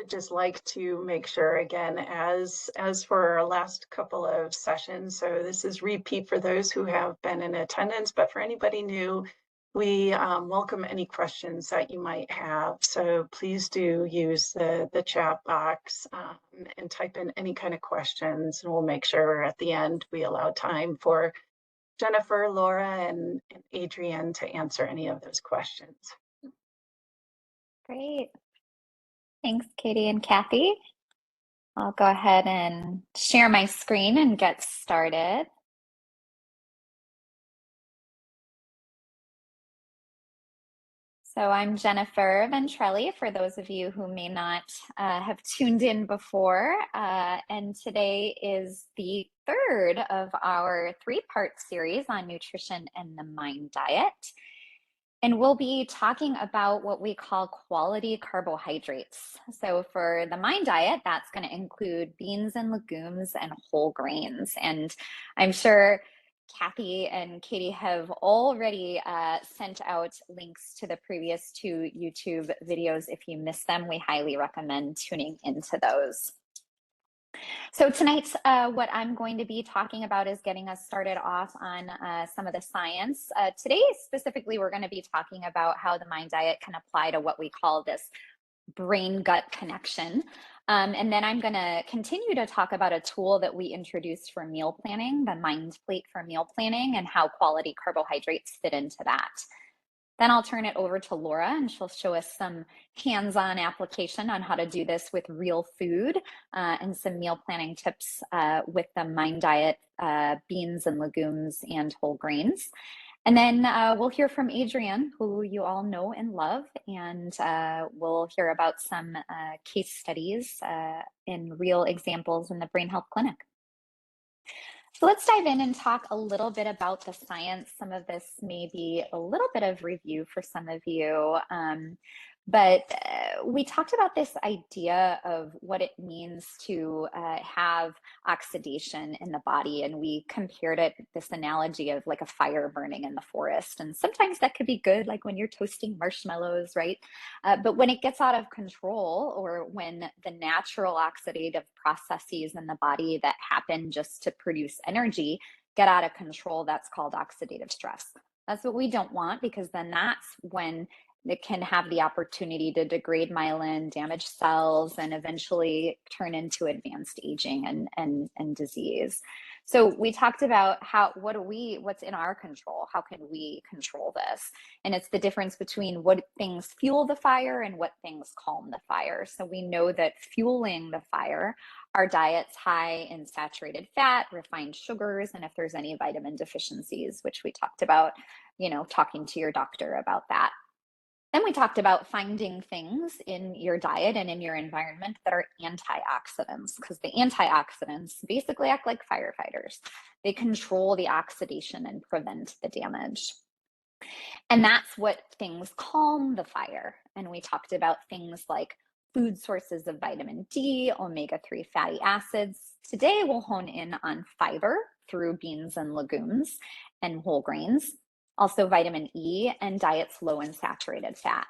would just like to make sure again, as for our last couple of sessions, so this is repeat for those who have been in attendance, but for anybody new, we welcome any questions that you might have. So please do use the chat box and type in any kind of questions, and we'll make sure at the end we allow time for Jennifer, Laura, and Adrienne to answer any of those questions. Great. Thanks, Katie and Kathy. I'll go ahead and share my screen and get started. So I'm Jennifer Ventrelli, for those of you who may not have tuned in before, and today is the third of our three-part series on nutrition and the mind diet. And we'll be talking about what we call quality carbohydrates. So for the mind diet, that's going to include beans and legumes and whole grains. And I'm sure Kathy and Katie have already sent out links to the previous two YouTube videos. If you missed them, we highly recommend tuning into those. So tonight, what I'm going to be talking about is getting us started off on some of the science. Today, specifically, we're going to be talking about how the mind diet can apply to what we call this brain-gut connection. And then I'm going to continue to talk about a tool that we introduced for meal planning, the Mind Plate for meal planning, and how quality carbohydrates fit into that. Then I'll turn it over to Laura, and she'll show us some hands-on application on how to do this with real food and some meal planning tips with the Mind Diet, beans and legumes and whole grains. And then we'll hear from Adrienne, who you all know and love, and we'll hear about some case studies in real examples in the Brain Health Clinic. So let's dive in and talk a little bit about the science. Some of this may be a little bit of review for some of you, but we talked about this idea of what it means to have oxidation in the body, and we compared it, this analogy of like a fire burning in the forest. And sometimes that could be good, like when you're toasting marshmallows, right? But when it gets out of control, or when the natural oxidative processes in the body that happen just to produce energy get out of control, that's called oxidative stress. That's what we don't want, because then that's when it can have the opportunity to degrade myelin, damage cells, and eventually turn into advanced aging and disease. So we talked about what's in our control. How can we control this? And it's the difference between what things fuel the fire and what things calm the fire. So we know that fueling the fire are diets high in saturated fat, refined sugars, and if there's any vitamin deficiencies, which we talked about, talking to your doctor about that. Then we talked about finding things in your diet and in your environment that are antioxidants, because the antioxidants basically act like firefighters. They control the oxidation and prevent the damage. And that's what things calm the fire. And we talked about things like food sources of vitamin D, omega-3 fatty acids. Today, we'll hone in on fiber through beans and legumes and whole grains. Also vitamin E, and diets low in saturated fat.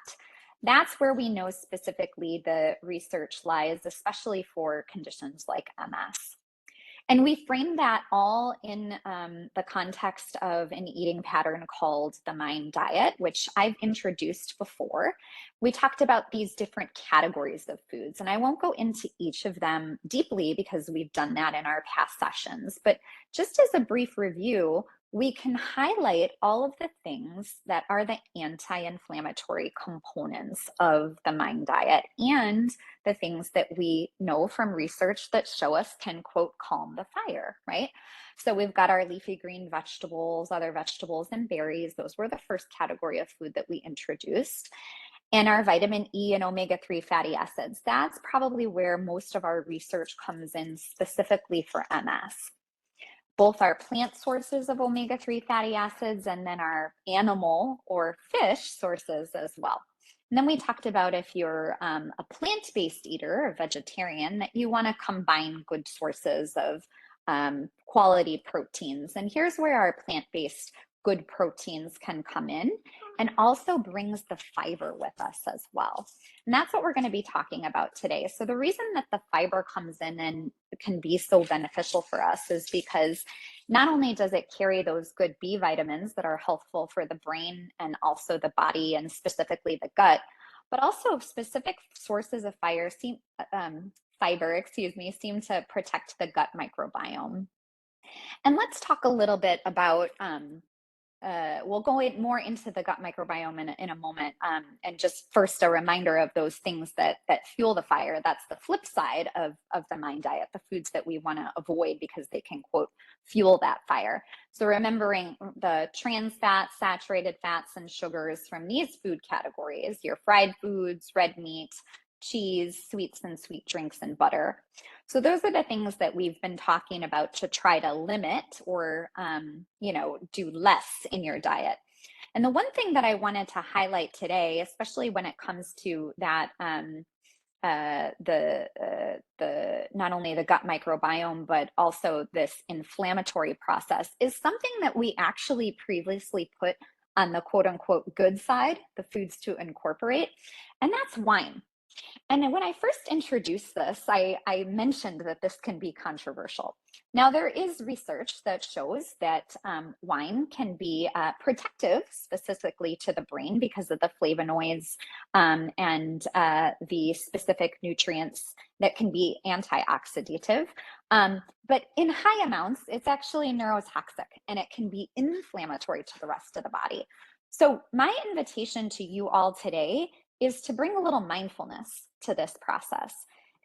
That's where we know specifically the research lies, especially for conditions like MS. And we frame that all in the context of an eating pattern called the Mind Diet, which I've introduced before. We talked about these different categories of foods, and I won't go into each of them deeply because we've done that in our past sessions. But just as a brief review, we can highlight all of the things that are the anti-inflammatory components of the Mind Diet, and the things that we know from research that show us can, quote, calm the fire, right? So we've got our leafy green vegetables, other vegetables, and berries. Those were the first category of food that we introduced. And our vitamin E and omega-3 fatty acids. That's probably where most of our research comes in, specifically for MS. Both our plant sources of omega-3 fatty acids, and then our animal or fish sources as well. And then we talked about, if you're a plant-based eater or vegetarian, that you want to combine good sources of quality proteins. And here's where our plant-based good proteins can come in. and also brings the fiber with us as well. And that's what we're going to be talking about today. So the reason that the fiber comes in and can be so beneficial for us is because not only does it carry those good B vitamins that are healthful for the brain and also the body and specifically the gut, but also specific sources of fiber, seem to protect the gut microbiome. And let's talk a little bit about we'll go more into the gut microbiome in a moment. And just first, a reminder of those things that fuel the fire. That's the flip side of the MIND diet, the foods that we want to avoid because they can, quote, fuel that fire. So remembering the trans fats, saturated fats, and sugars from these food categories, your fried foods, red meat, cheese, sweets and sweet drinks, and butter. So those are the things that we've been talking about to try to limit or, do less in your diet. And the one thing that I wanted to highlight today, especially when it comes to that, the not only the gut microbiome, but also this inflammatory process, is something that we actually previously put on the quote unquote good side, the foods to incorporate, and that's wine. And when I first introduced this, I mentioned that this can be controversial. Now, there is research that shows that wine can be protective, specifically to the brain, because of the flavonoids and the specific nutrients that can be antioxidative. But in high amounts, it's actually neurotoxic and it can be inflammatory to the rest of the body. So my invitation to you all today is to bring a little mindfulness to this process.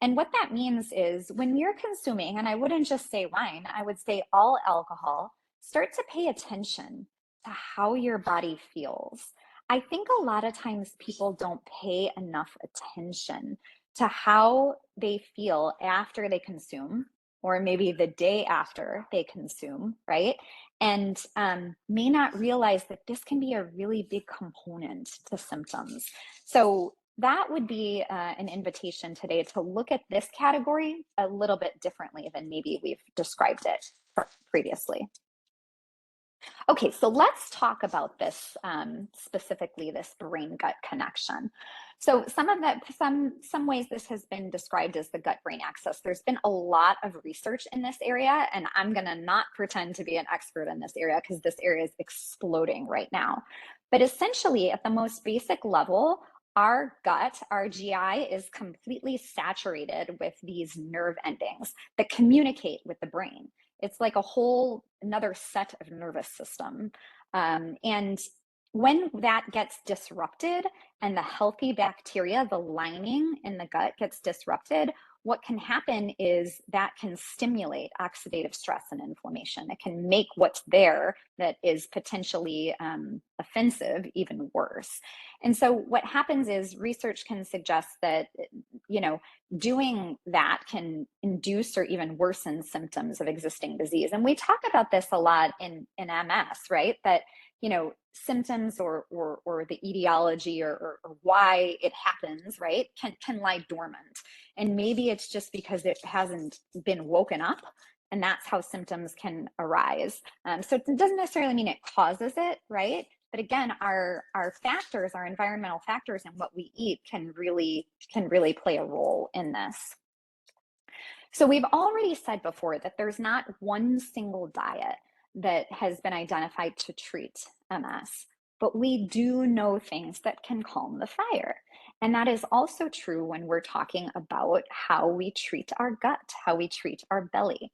And what that means is when you're consuming, and I wouldn't just say wine, I would say all alcohol, start to pay attention to how your body feels. I think a lot of times people don't pay enough attention to how they feel after they consume, or maybe the day after they consume, right? And may not realize that this can be a really big component to symptoms. So that would be an invitation today to look at this category a little bit differently than maybe we've described it previously. Okay, so let's talk about this specifically, this brain-gut connection. So some ways this has been described as the gut-brain axis. There's been a lot of research in this area, and I'm gonna not pretend to be an expert in this area because this area is exploding right now. But essentially, at the most basic level, our gut, our GI, is completely saturated with these nerve endings that communicate with the brain. It's like a whole another set of nervous system. And when that gets disrupted and the healthy bacteria, the lining in the gut gets disrupted, what can happen is that can stimulate oxidative stress and inflammation. It can make what's there that is potentially offensive even worse. And so what happens is research can suggest that, doing that can induce or even worsen symptoms of existing disease. And we talk about this a lot in MS, right? That, symptoms or the etiology or why it happens, right, can lie dormant. And maybe it's just because it hasn't been woken up, and that's how symptoms can arise. So it doesn't necessarily mean it causes it, right? But again, our factors, our environmental factors and what we eat can really play a role in this. So we've already said before that there's not one single diet that has been identified to treat MS, but we do know things that can calm the fire. And that is also true when we're talking about how we treat our gut, how we treat our belly.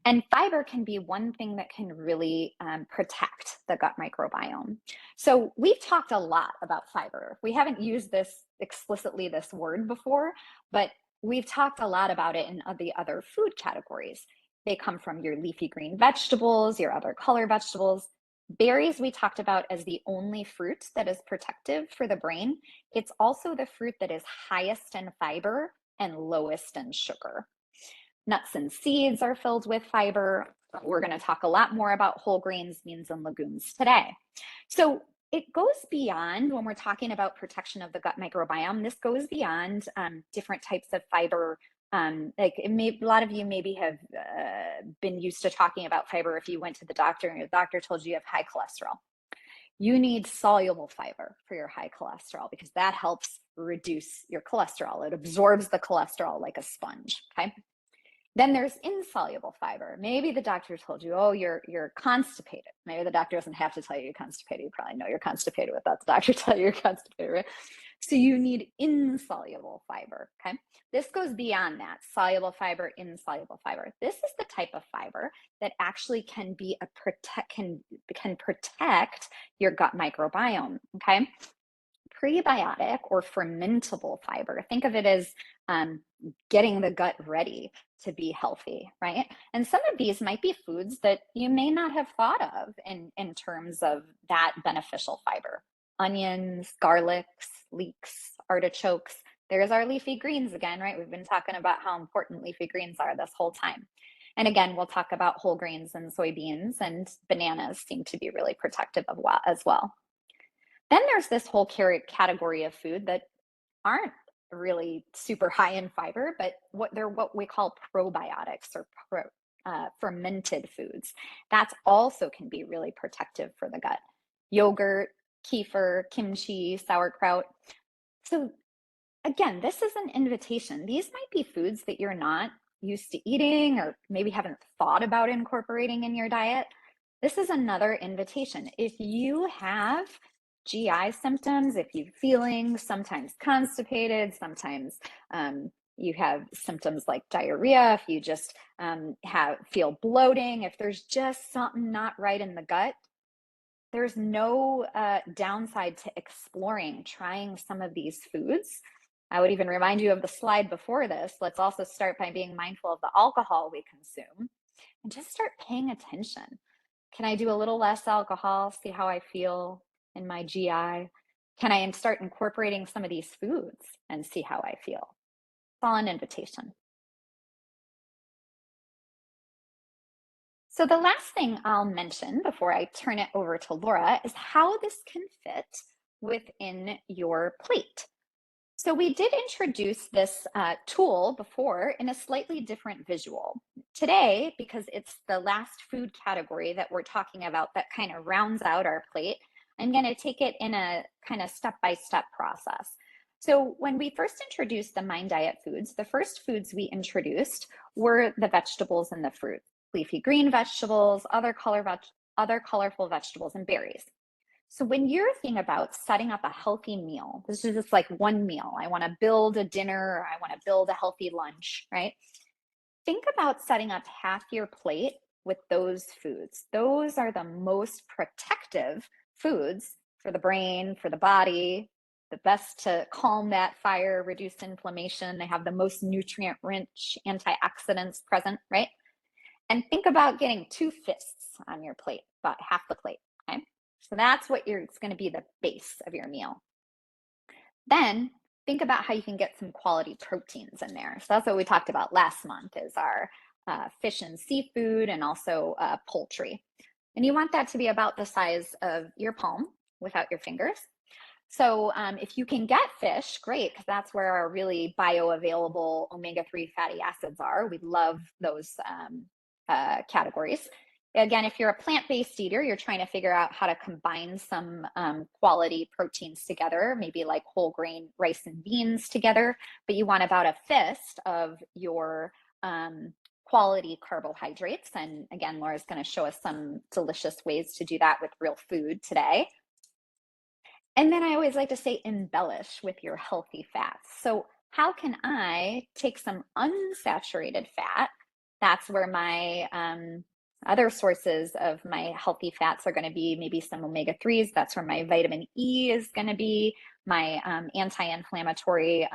And fiber can be one thing that can really protect the gut microbiome. So we've talked a lot about fiber. We haven't used this explicitly, this word before, but we've talked a lot about it in the other food categories. They come from your leafy green vegetables, your other color vegetables. Berries we talked about as the only fruit that is protective for the brain. It's also the fruit that is highest in fiber and lowest in sugar. Nuts and seeds are filled with fiber. We're going to talk a lot more about whole grains, beans, and legumes today. So it goes beyond, when we're talking about protection of the gut microbiome, this goes beyond different types of fiber. A lot of you maybe have been used to talking about fiber if you went to the doctor and your doctor told you have high cholesterol. you need soluble fiber for your high cholesterol because that helps reduce your cholesterol. It absorbs the cholesterol like a sponge, okay? Then there's insoluble fiber. Maybe the doctor told you, oh, you're constipated. Maybe the doctor doesn't have to tell you you're constipated. You probably know you're constipated without the doctor tell you you're constipated, right? So you need insoluble fiber, okay? This goes beyond that, soluble fiber, insoluble fiber. This is the type of fiber that actually can protect your gut microbiome, okay? Prebiotic or fermentable fiber, think of it as getting the gut ready to be healthy, right? And some of these might be foods that you may not have thought of in terms of that beneficial fiber. Onions, garlics, leeks, artichokes. There's our leafy greens again, right? We've been talking about how important leafy greens are this whole time. And again, we'll talk about whole grains and soybeans, and bananas seem to be really protective of as well. Then there's this whole category of food that aren't really super high in fiber, but what we call probiotics or fermented foods. That's also can be really protective for the gut. Yogurt, kefir, kimchi, sauerkraut. So again, this is an invitation. These might be foods that you're not used to eating or maybe haven't thought about incorporating in your diet. This is another invitation. If you have GI symptoms, if you're feeling sometimes constipated, sometimes you have symptoms like diarrhea, if you just feel bloating, if there's just something not right in the gut, there's no downside to exploring trying some of these foods. I would even remind you of the slide before this. Let's also start by being mindful of the alcohol we consume and just start paying attention. Can I do a little less alcohol, see how I feel in my GI? Can I start incorporating some of these foods and see how I feel? It's all an invitation. So the last thing I'll mention before I turn it over to Laura is how this can fit within your plate. So we did introduce this tool before in a slightly different visual. Today, because it's the last food category that we're talking about that kind of rounds out our plate, I'm going to take it in a kind of step-by-step process. So when we first introduced the Mind Diet foods, the first foods we introduced were the vegetables and the fruit, leafy green vegetables, other colorful vegetables, and berries. So when you're thinking about setting up a healthy meal, this is just like one meal. I want to build a dinner, I want to build a healthy lunch, right? Think about setting up half your plate with those foods. Those are the most protective foods for the brain, for the body, the best to calm that fire, reduce inflammation. They have the most nutrient-rich antioxidants present, right? And think about getting 2 fists on your plate, about half the plate, okay? So that's what it's going to be the base of your meal. Then think about how you can get some quality proteins in there. So that's what we talked about last month is our fish and seafood and also poultry. And you want that to be about the size of your palm without your fingers. So if you can get fish, great, because that's where our really bioavailable omega-3 fatty acids are. We love those categories. Again, if you're a plant-based eater, you're trying to figure out how to combine some quality proteins together, maybe like whole grain rice and beans together, but you want about a fist of your quality carbohydrates. And again, Laura's going to show us some delicious ways to do that with real food today. And then I always like to say embellish with your healthy fats. So how can I take some unsaturated fat? That's where my other sources of my healthy fats are going to be maybe some omega-3s. That's where my vitamin E is going to be, my anti-inflammatory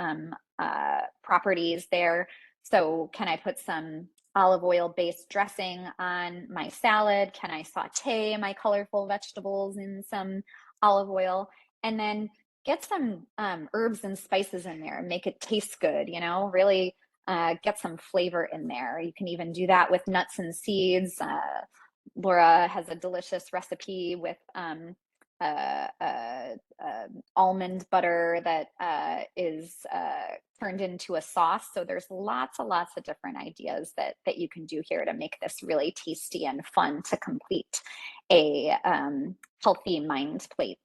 properties there. So can I put some olive oil based dressing on my salad? Can I saute my colorful vegetables in some olive oil? And then get some herbs and spices in there and make it taste good, you know, really get some flavor in there. You can even do that with nuts and seeds. Laura has a delicious recipe with almond butter that is turned into a sauce. So there's lots and lots of different ideas that you can do here to make this really tasty and fun to complete. a healthy mind plate.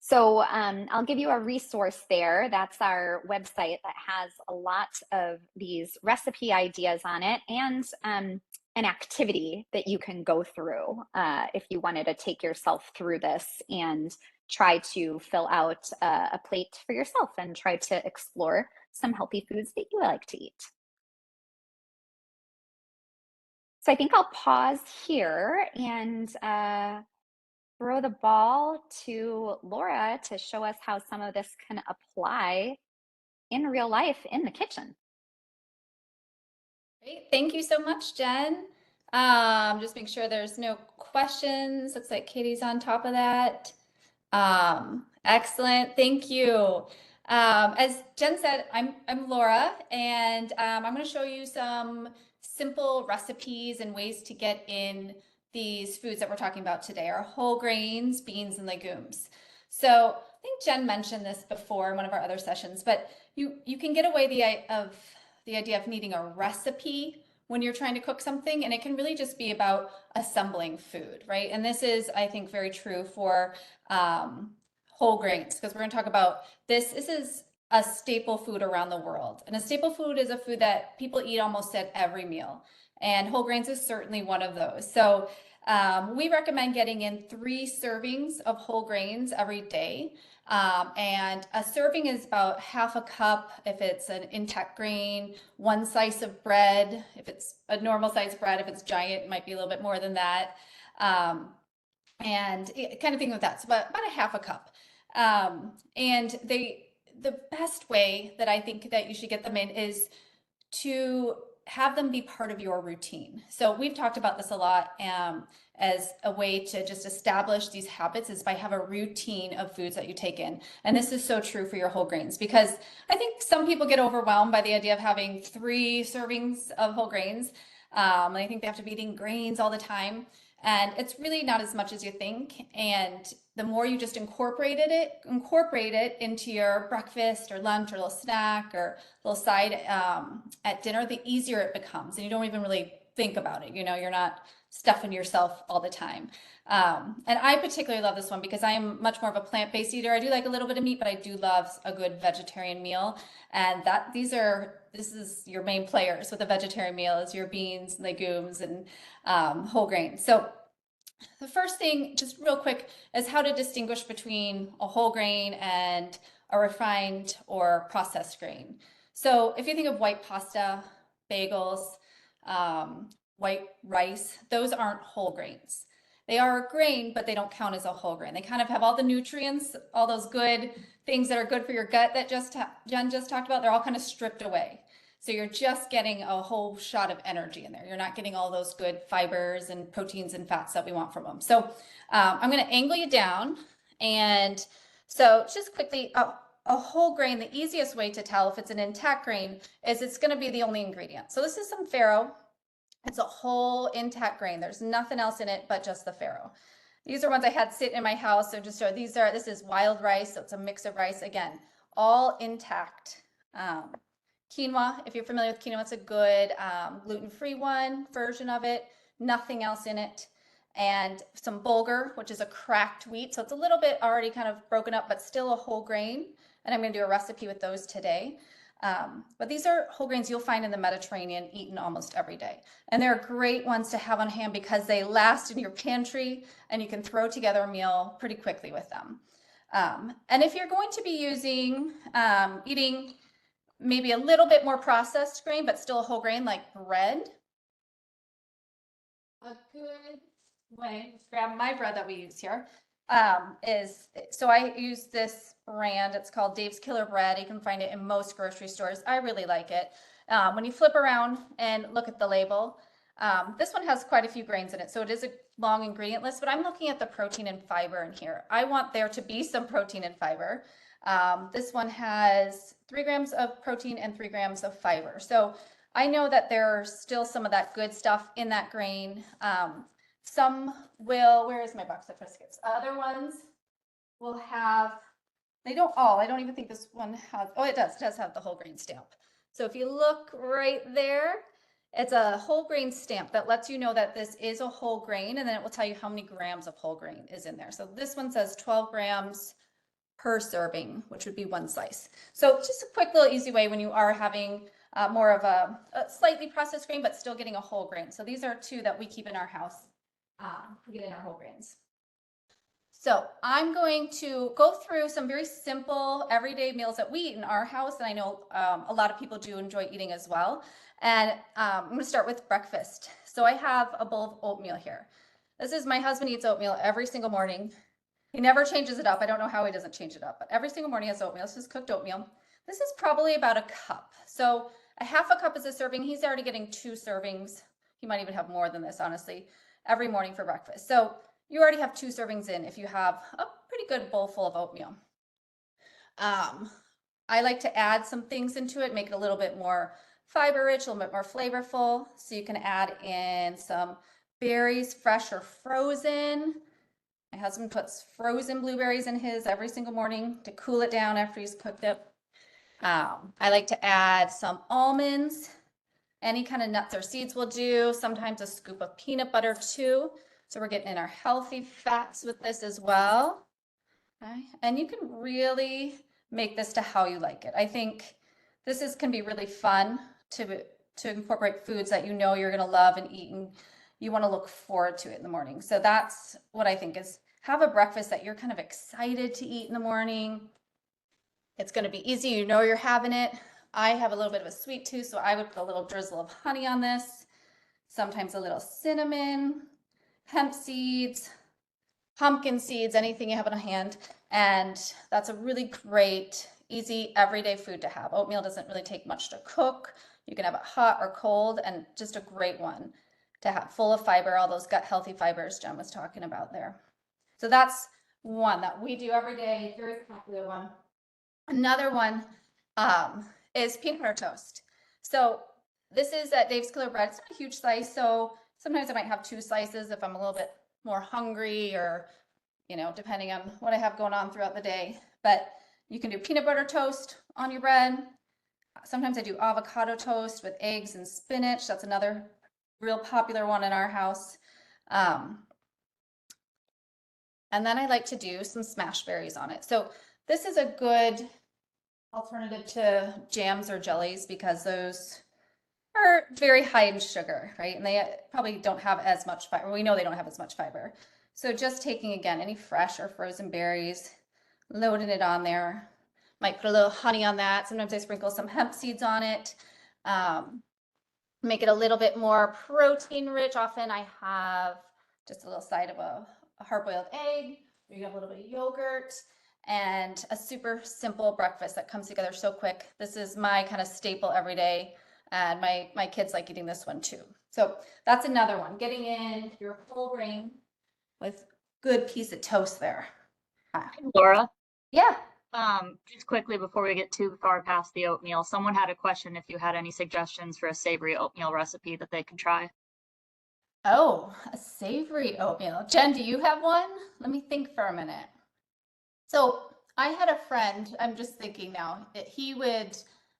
So I'll give you a resource there. That's our website that has a lot of these recipe ideas on it, and an activity that you can go through if you wanted to take yourself through this and try to fill out a plate for yourself and try to explore some healthy foods that you like to eat. So I think I'll pause here and throw the ball to Laura to show us how some of this can apply in real life in the kitchen. Great. Thank you so much, Jen. Just make sure there's no questions. Looks like Katie's on top of that. Excellent. Thank you. As Jen said, I'm Laura, and I'm going to show you some simple recipes and ways to get in these foods that we're talking about today, are whole grains, beans, and legumes. So I think Jen mentioned this before in one of our other sessions, but you can get away the idea of needing a recipe when you're trying to cook something, and it can really just be about assembling food, right? And this is, I think, very true for whole grains, because we're going to talk about this. This is a staple food around the world, and a staple food is a food that people eat almost at every meal, and whole grains is certainly one of those. So we recommend getting in 3 servings of whole grains every day. And a serving is about half a cup if it's an intact grain, 1 slice of bread if it's a normal size bread. If it's giant, it might be a little bit more than that. And kind of thing with that. So about a half a cup. And the best way that I think that you should get them in is to have them be part of your routine. So we've talked about this a lot as a way to just establish these habits, is by have a routine of foods that you take in. And this is so true for your whole grains, because I think some people get overwhelmed by the idea of having 3 servings of whole grains. I think they have to be eating grains all the time. And it's really not as much as you think. And the more you just incorporate it into your breakfast or lunch or little snack or little side at dinner, the easier it becomes. And you don't even really think about it. You know, you're not stuffing yourself all the time. And I particularly love this one because I am much more of a plant-based eater. I do like a little bit of meat, but I do love a good vegetarian meal. And this is your main players with a vegetarian meal, is your beans, legumes, and whole grains. So the first thing, just real quick, is how to distinguish between a whole grain and a refined or processed grain. So if you think of white pasta, bagels, white rice, those aren't whole grains. They are a grain, but they don't count as a whole grain. They kind of have all the nutrients, all those good things that are good for your gut that Jen just talked about. They're all kind of stripped away. So you're just getting a whole shot of energy in there. You're not getting all those good fibers and proteins and fats that we want from them. So I'm going to angle you down. And so just quickly, a whole grain, the easiest way to tell if it's an intact grain is it's going to be the only ingredient. So this is some farro. It's a whole intact grain. There's nothing else in it but just the farro. These are ones I had sit in my house. So just show this is wild rice. So it's a mix of rice. Again, all intact. Quinoa, if you're familiar with quinoa, it's a good gluten-free version of it, nothing else in it. And some bulgur, which is a cracked wheat. So it's a little bit already kind of broken up, but still a whole grain. And I'm going to do a recipe with those today. But these are whole grains you'll find in the Mediterranean, eaten almost every day. And they're great ones to have on hand because they last in your pantry and you can throw together a meal pretty quickly with them. And if you're going to be eating maybe a little bit more processed grain, but still a whole grain like bread, a good way, let's grab my bread that we use here, so I use this brand. It's called Dave's Killer Bread. You can find it in most grocery stores. I really like it. When you flip around and look at the label, this one has quite a few grains in it, so it is a long ingredient list, but I'm looking at the protein and fiber in here. I want there to be some protein and fiber. This one has 3 grams of protein and 3 grams of fiber. So I know that there's still some of that good stuff in that grain. Some will, where is my box of biscuits? Other ones will have, they don't all, I don't even think this one has, oh, it does have the whole grain stamp. So if you look right there, It's a whole grain stamp that lets you know that this is a whole grain, and then it will tell you how many grams of whole grain is in there. So this one says 12 grams per serving, which would be 1 slice. So just a quick little easy way when you are having more of a slightly processed grain, but still getting a whole grain. So these are 2 that we keep in our house. We get in our whole grains. So I'm going to go through some very simple everyday meals that we eat in our house, and I know a lot of people do enjoy eating as well. And I'm going to start with breakfast. So I have a bowl of oatmeal here. This is, my husband eats oatmeal every single morning. He never changes it up. I don't know how he doesn't change it up, but every single morning he has oatmeal. This is cooked oatmeal. This is probably about a cup. So a half a cup is a serving. He's already getting 2 servings. He might even have more than this, honestly, every morning for breakfast. So you already have 2 servings in if you have a pretty good bowl full of oatmeal. I like to add some things into it, make it a little bit more fiber rich, a little bit more flavorful. So you can add in some berries, fresh or frozen. My husband puts frozen blueberries in his every single morning to cool it down after he's cooked it. I like to add some almonds. Any kind of nuts or seeds will do. Sometimes a scoop of peanut butter too. So we're getting in our healthy fats with this as well. Okay. And you can really make this to how you like it. I think this can be really fun to incorporate foods that you know you're going to love and eat, and you want to look forward to it in the morning. So that's what I think is, have a breakfast that you're kind of excited to eat in the morning. It's going to be easy. You know you're having it. I have a little bit of a sweet tooth, so I would put a little drizzle of honey on this. Sometimes a little cinnamon, hemp seeds, pumpkin seeds, anything you have on hand. And that's a really great, easy, everyday food to have. Oatmeal doesn't really take much to cook. You can have it hot or cold, and just a great one to have, full of fiber, all those gut healthy fibers Jen was talking about there. So that's one that we do every day, very popular one. Another one is peanut butter toast. So this is at Dave's Killer Bread. It's not a huge slice, so sometimes I might have 2 slices if I'm a little bit more hungry, or, you know, depending on what I have going on throughout the day. But you can do peanut butter toast on your bread. Sometimes I do avocado toast with eggs and spinach. That's another real popular one in our house. And then I like to do some smashed berries on it. So this is a good alternative to jams or jellies, because those are very high in sugar, right? And they probably don't have as much fiber. We know they don't have as much fiber. So just taking, again, any fresh or frozen berries, loading it on there. Might put a little honey on that. Sometimes I sprinkle some hemp seeds on it. Make it a little bit more protein rich. Often I have just a little side of a hard-boiled egg. You have a little bit of yogurt, and a super simple breakfast that comes together so quick. This is my kind of staple every day, and my kids like eating this one too. So that's another one, getting in your whole grain with good piece of toast there. Laura, Yeah. just quickly before we get too far past the oatmeal, someone had a question if you had any suggestions for a savory oatmeal recipe that they can try. Oh, a savory oatmeal. Jen, do you have one? Let me think for a minute. So I had a friend, I'm just thinking now, he would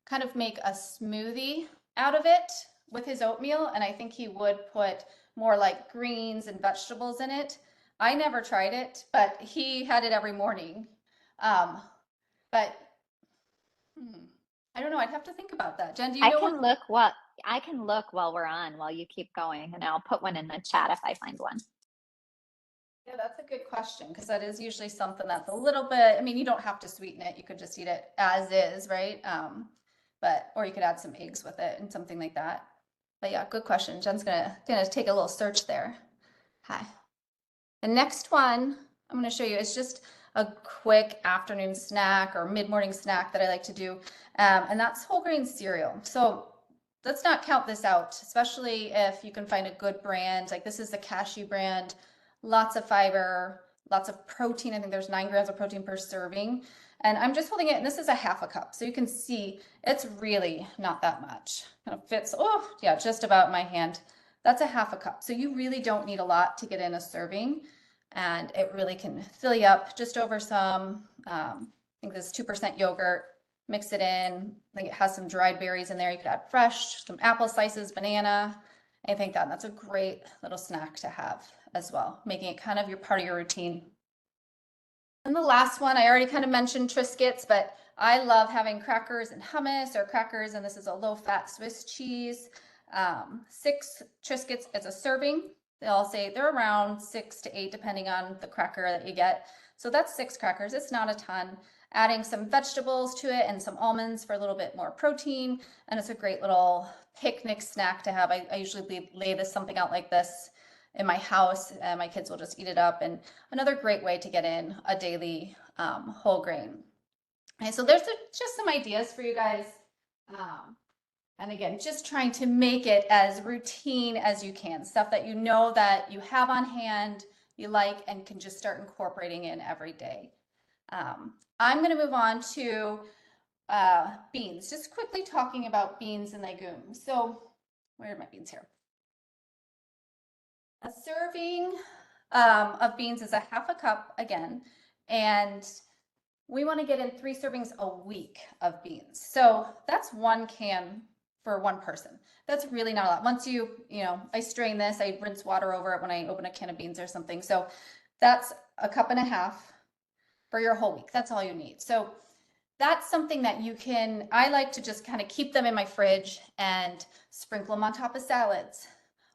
kind of make a smoothie out of it with his oatmeal, and I think he would put more like greens and vegetables in it. I never tried it, but he had it every morning. But I don't know, I'd have to think about that. Jen, do you know what? I can look while we're on, while you keep going, and I'll put one in the chat if I find one. Yeah, that's a good question, because that is usually something that's a little bit, I mean, you don't have to sweeten it. You could just eat it as is, right? Or you could add some eggs with it and something like that. But yeah, good question. Jen's gonna take a little search there. Hi. The next one I'm gonna show you is just a quick afternoon snack or mid-morning snack that I like to do. And that's whole grain cereal. So let's not count this out, especially if you can find a good brand. Like this is the Cashew brand. Lots of fiber, lots of protein. I think there's 9 grams of protein per serving. And I'm just holding it, and this is a half a cup. So you can see it's really not that much. Kind of fits, oh yeah, just about my hand. That's a half a cup. So you really don't need a lot to get in a serving. And it really can fill you up just over some, I think this is 2% yogurt. mix it in. Like it has some dried berries in there. You could add fresh, some apple slices, banana, anything like that. And that's a great little snack to have as well, making it kind of your part of your routine. And the last one, I already kind of mentioned Triscuits, but I love having crackers and hummus, or crackers, and this is a low-fat Swiss cheese. 6 Triscuits is a serving. They'll say they're around 6 to 8, depending on the cracker that you get. So that's 6 crackers. It's not a ton. Adding some vegetables to it and some almonds for a little bit more protein. And it's a great little picnic snack to have. I usually lay this something out like this in my house, and my kids will just eat it up. And another great way to get in a daily whole grain. Okay, so there's just some ideas for you guys. And again, just trying to make it as routine as you can, stuff that you know that you have on hand, you like, and can just start incorporating in every day. I'm going to move on to beans, just quickly talking about beans and legumes. So where are my beans here? A serving of beans is a half a cup again, and we want to get in 3 servings a week of beans. So that's 1 can for 1 person. That's really not a lot. Once I strain this, I rinse water over it when I open a can of beans or something. So that's a cup and a half for your whole week. That's all you need. So that's something that you can, I like to just kind of keep them in my fridge and sprinkle them on top of salads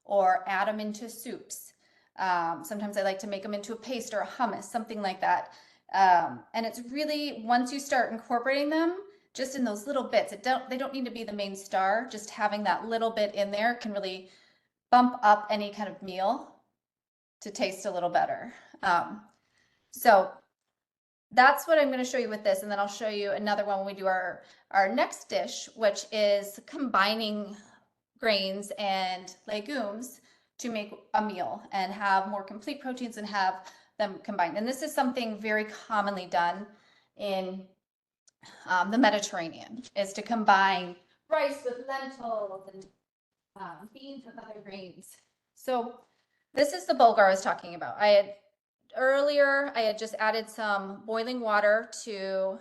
or add them into soups. Sometimes I like to make them into a paste or a hummus, something like that. And it's really, once you start incorporating them just in those little bits, they don't need to be the main star. Just having that little bit in there can really bump up any kind of meal to taste a little better. So that's what I'm going to show you with this. And then I'll show you another one when we do our next dish, which is combining grains and legumes to make a meal and have more complete proteins and have them combined. And this is something very commonly done in the Mediterranean, is to combine rice with lentils and beans with other grains. So this is the bulgur I was talking about. Earlier, I had just added some boiling water to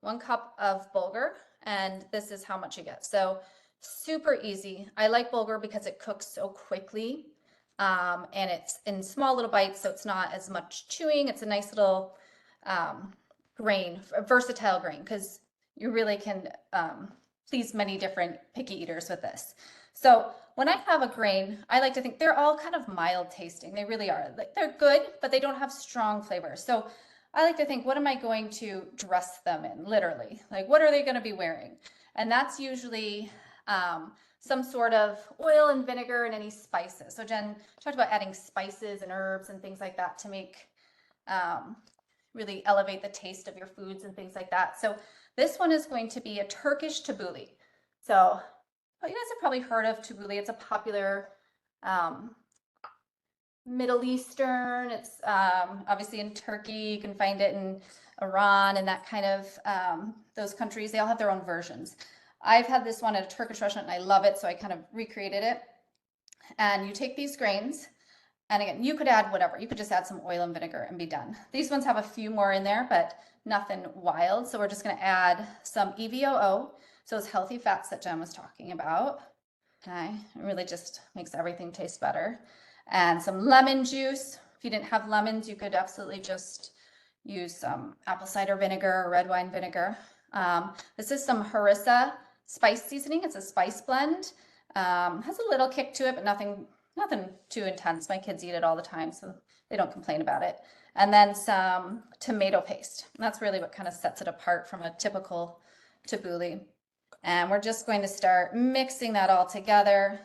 1 cup of bulgur, and this is how much you get. So super easy. I like bulgur because it cooks so quickly, and it's in small little bites, so it's not as much chewing. It's a nice little grain, a versatile grain, because you really can please many different picky eaters with this. So when I have a grain, I like to think they're all kind of mild tasting. They really are. Like, they're good, but they don't have strong flavors. So I like to think, what am I going to dress them in, literally? Like, what are they going to be wearing? And that's usually some sort of oil and vinegar and any spices. So Jen talked about adding spices and herbs and things like that to make really elevate the taste of your foods and things like that. So this one is going to be a Turkish tabbouleh. So you guys have probably heard of tabbouleh. It's a popular Middle Eastern. It's obviously in Turkey. You can find it in Iran and that kind of those countries. They all have their own versions. I've had this one at a Turkish restaurant and I love it, so I kind of recreated it. And you take these grains, and again, you could add whatever. You could just add some oil and vinegar and be done. These ones have a few more in there, but nothing wild. So we're just going to add some EVOO. So it's healthy fats that Jen was talking about. Okay, it really just makes everything taste better. And some lemon juice. If you didn't have lemons, you could absolutely just use some apple cider vinegar or red wine vinegar. This is some harissa spice seasoning. It's a spice blend. Has a little kick to it, but nothing too intense. My kids eat it all the time, so they don't complain about it. And then some tomato paste. And that's really what kind of sets it apart from a typical tabbouleh. And we're just going to start mixing that all together.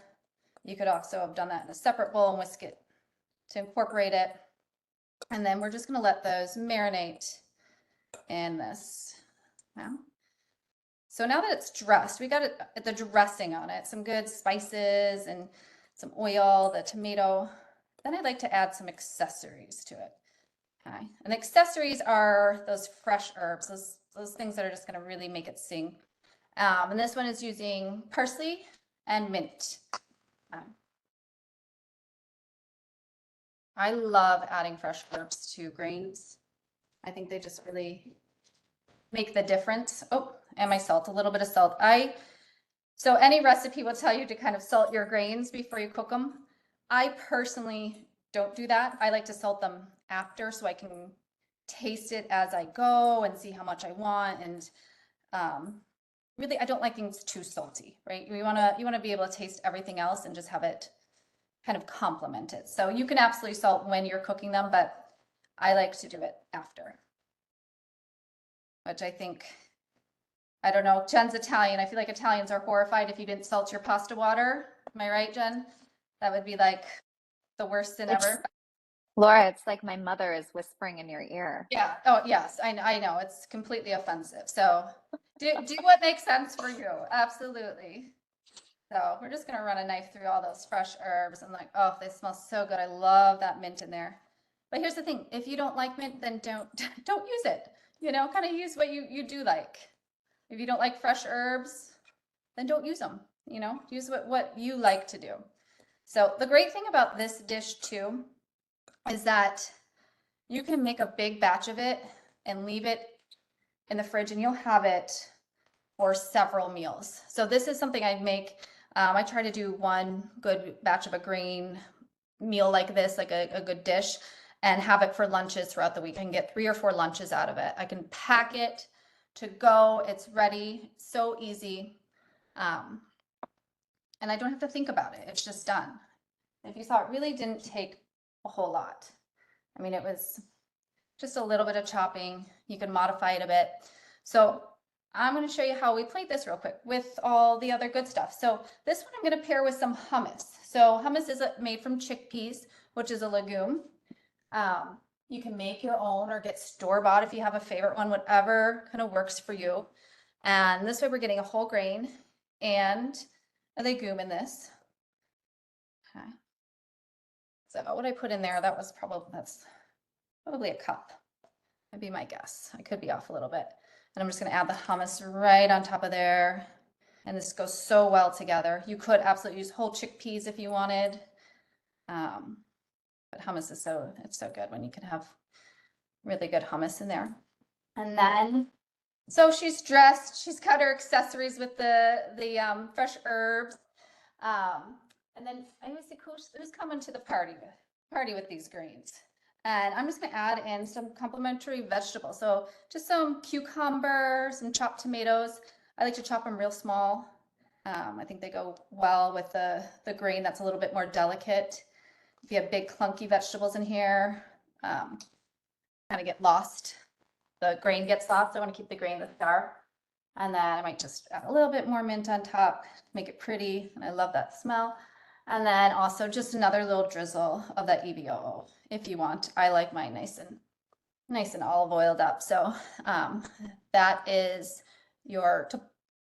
You could also have done that in a separate bowl and whisk it to incorporate it. And then we're just going to let those marinate in this. Now, so now that it's dressed, we got the dressing on it, some good spices and some oil, the tomato. Then I'd like to add some accessories to it. Okay. And accessories are those fresh herbs, those things that are just going to really make it sing. And this one is using parsley and mint. I love adding fresh herbs to grains. I think they just really make the difference. Oh, and my salt, a little bit of salt. So any recipe will tell you to kind of salt your grains before you cook them. I personally don't do that. I like to salt them after so I can taste it as I go and see how much I want. And really, I don't like things too salty, right? You wanna be able to taste everything else and just have it kind of complement it. So you can absolutely salt when you're cooking them, but I like to do it after. Which I think, I don't know, Jen's Italian. I feel like Italians are horrified if you didn't salt your pasta water. Am I right, Jen? That would be like the worst sin ever. Laura, it's like my mother is whispering in your ear. Yeah. Oh, yes. I know. It's completely offensive. So do what makes sense for you. Absolutely. So we're just gonna run a knife through all those fresh herbs and like, oh, they smell so good. I love that mint in there. But here's the thing: if you don't like mint, then don't use it. You know, kind of use what you do like. If you don't like fresh herbs, then don't use them. You know, use what you like to do. So the great thing about this dish too is that you can make a big batch of it and leave it in the fridge, and you'll have it for several meals. So this is something I'd make. I try to do one good batch of a grain meal like this, like a good dish, and have it for lunches throughout the week. I can get 3 or 4 lunches out of it. I can pack it to go. It's ready, so easy. And I don't have to think about it. It's just done. If you saw, it really didn't take a whole lot. I mean, it was just a little bit of chopping. You can modify it a bit. So I'm going to show you how we plate this real quick with all the other good stuff. So this one I'm going to pair with some hummus. So hummus is made from chickpeas, which is a legume. You can make your own or get store-bought if you have a favorite one, whatever kind of works for you. And this way we're getting a whole grain and a legume in this. Okay. So what I put in there, that's probably a cup. That'd be my guess. I could be off a little bit. And I'm just going to add the hummus right on top of there. And this goes so well together. You could absolutely use whole chickpeas if you wanted. But hummus is it's so good when you can have really good hummus in there. And then, so she's dressed, she's got her accessories with the fresh herbs. And then I always think, who's coming to the party with these greens? And I'm just going to add in some complementary vegetables. So just some cucumbers and chopped tomatoes. I like to chop them real small. I think they go well with the grain that's a little bit more delicate. If you have big clunky vegetables in here, kind of get lost. The grain gets lost. I want to keep the grain the star. And then I might just add a little bit more mint on top, make it pretty. And I love that smell. And then also just another little drizzle of that EVOO if you want. I like mine nice and olive oiled up. So that is your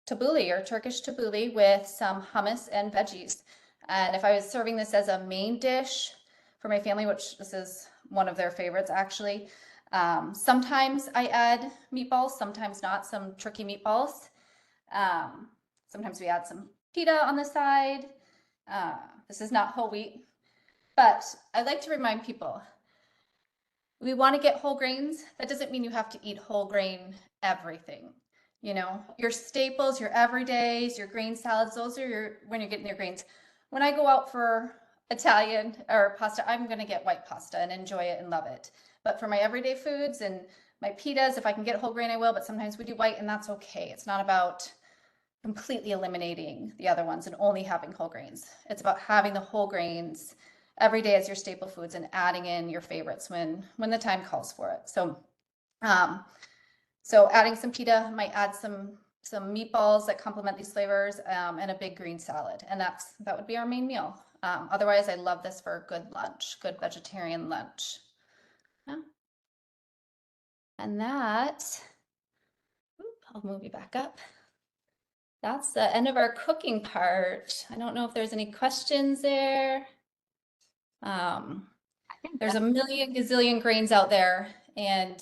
tabbouleh, your Turkish tabbouleh with some hummus and veggies. And if I was serving this as a main dish for my family, which this is one of their favorites actually, sometimes I add meatballs, sometimes not, some turkey meatballs. Sometimes we add some pita on the side. This is not whole wheat, but I like to remind people, we want to get whole grains. That doesn't mean you have to eat whole grain everything. You know, your staples, your everydays, your grain salads, those are when you're getting your grains. When I go out for Italian or pasta, I'm going to get white pasta and enjoy it and love it. But for my everyday foods and my pitas, if I can get whole grain, I will, but sometimes we do white and that's okay. It's not about completely eliminating the other ones and only having whole grains. It's about having the whole grains every day as your staple foods and adding in your favorites when the time calls for it. So, so adding some pita, might add some meatballs that complement these flavors, and a big green salad. And that would be our main meal. Otherwise, I love this for a good lunch, good vegetarian lunch. Yeah. And that, I'll move you back up. That's the end of our cooking part. I don't know if there's any questions there. There's a million gazillion grains out there, and